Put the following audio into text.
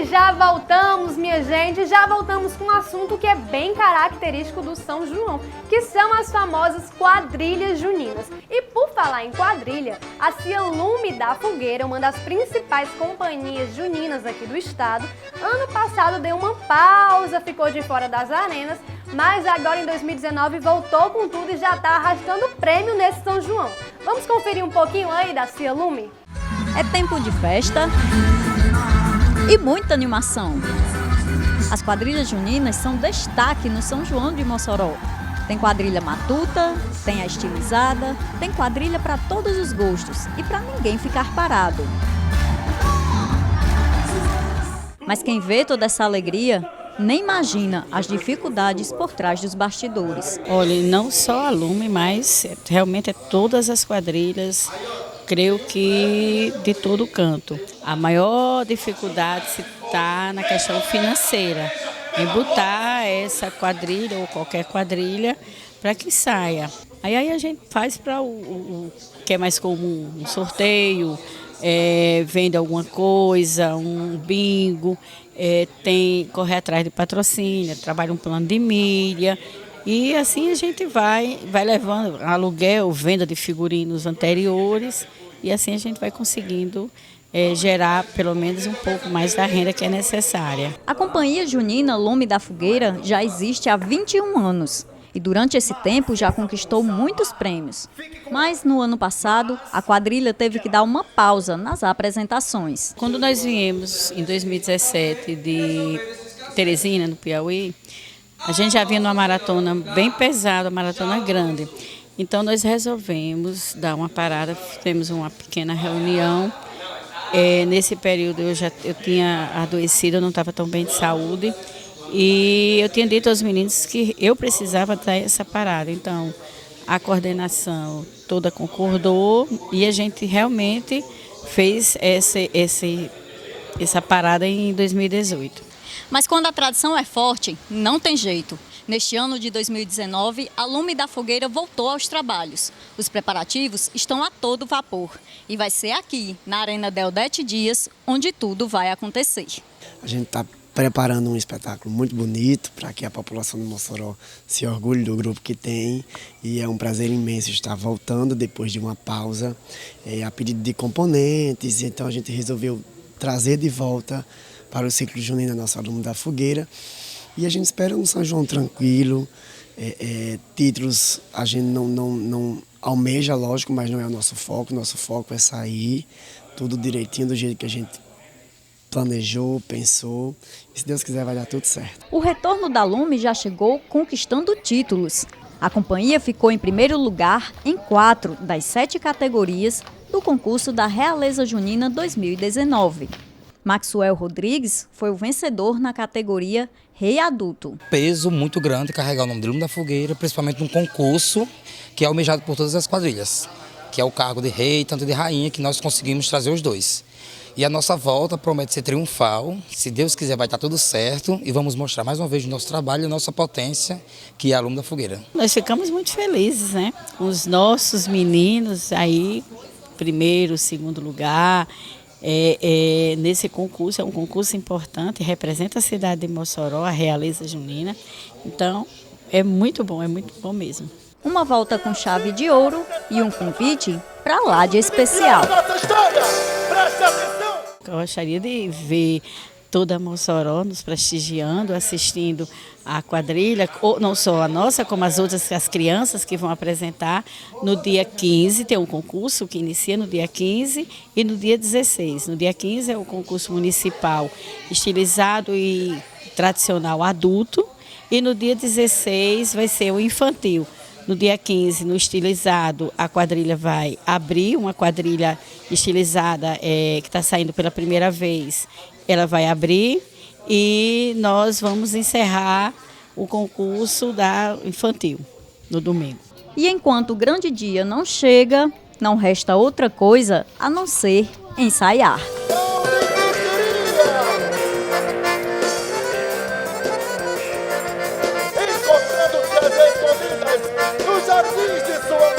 Já voltamos, minha gente, já voltamos com um assunto que é bem característico do São João, que são as famosas quadrilhas juninas. E por falar em quadrilha, a Cialume da Fogueira, uma das principais companhias juninas aqui do estado, ano passado deu uma pausa, ficou de fora das arenas, mas agora em 2019 voltou com tudo e já está arrastando prêmio nesse São João. Vamos conferir um pouquinho aí da Cialume? É tempo de festa e muita animação. As quadrilhas juninas são destaque no São João de Mossoró. Tem quadrilha matuta, tem a estilizada, tem quadrilha para todos os gostos e para ninguém ficar parado. Mas quem vê toda essa alegria nem imagina as dificuldades por trás dos bastidores. Olha, não só a Lume, mas realmente é todas as quadrilhas, creio que de todo canto. A maior dificuldade está na questão financeira, em botar essa quadrilha ou qualquer quadrilha para que saia. Aí a gente faz para o que é mais comum, um sorteio, vende alguma coisa, um bingo, correr atrás de patrocínio, trabalha um plano de mídia. E assim a gente vai levando aluguel, venda de figurinos anteriores, e assim a gente vai conseguindo gerar pelo menos um pouco mais da renda que é necessária. A Companhia Junina Lume da Fogueira já existe há 21 anos e durante esse tempo já conquistou muitos prêmios. Mas no ano passado, a quadrilha teve que dar uma pausa nas apresentações. Quando nós viemos em 2017 de Teresina, no Piauí, a gente já vinha numa maratona bem pesada, uma maratona grande. Então nós resolvemos dar uma parada, fizemos uma pequena reunião. Nesse período eu tinha adoecido, eu não estava tão bem de saúde. E eu tinha dito aos meninos que eu precisava dar essa parada. Então a coordenação toda concordou e a gente realmente fez essa parada em 2018. Mas quando a tradição é forte, não tem jeito. Neste ano de 2019, a Lume da Fogueira voltou aos trabalhos. Os preparativos estão a todo vapor. E vai ser aqui, na Arena Deodete Dias, onde tudo vai acontecer. A gente está preparando um espetáculo muito bonito para que a população de Mossoró se orgulhe do grupo que tem. E é um prazer imenso estar voltando depois de uma pausa, a pedido de componentes. Então a gente resolveu trazer de volta para o ciclo junino a nossa Lume da Fogueira. E a gente espera um São João tranquilo, títulos a gente não almeja, lógico, mas não é o nosso foco. Nosso foco é sair tudo direitinho do jeito que a gente planejou, pensou. E se Deus quiser vai dar tudo certo. O retorno da Lume já chegou conquistando títulos. A companhia ficou em primeiro lugar em 4 das 7 categorias do concurso da Realeza Junina 2019. Maxwell Rodrigues foi o vencedor na categoria Rei Adulto. Peso muito grande carregar o nome de Lume da Fogueira, principalmente num concurso que é almejado por todas as quadrilhas, que é o cargo de rei e tanto de rainha, que nós conseguimos trazer os dois. E a nossa volta promete ser triunfal, se Deus quiser vai estar tudo certo e vamos mostrar mais uma vez o nosso trabalho e a nossa potência, que é a Lume da Fogueira. Nós ficamos muito felizes, né? Com os nossos meninos aí, primeiro, segundo lugar. Nesse concurso, é um concurso importante, representa a cidade de Mossoró, a Realeza Junina, então é muito bom mesmo. Uma volta com chave de ouro e um convite para lá de especial. Eu gostaria de ver toda Mossoró nos prestigiando, assistindo a quadrilha, não só a nossa, como as outras, as crianças que vão apresentar no dia 15, tem um concurso que inicia no dia 15 e no dia 16. No dia 15 é o concurso municipal estilizado e tradicional adulto e no dia 16 vai ser o infantil. No dia 15, no estilizado, a quadrilha vai abrir, uma quadrilha estilizada que está saindo pela primeira vez, ela vai abrir e nós vamos encerrar o concurso da infantil no domingo. E enquanto o grande dia não chega, não resta outra coisa a não ser ensaiar. Encontrando terras escondidas nos jardins de sua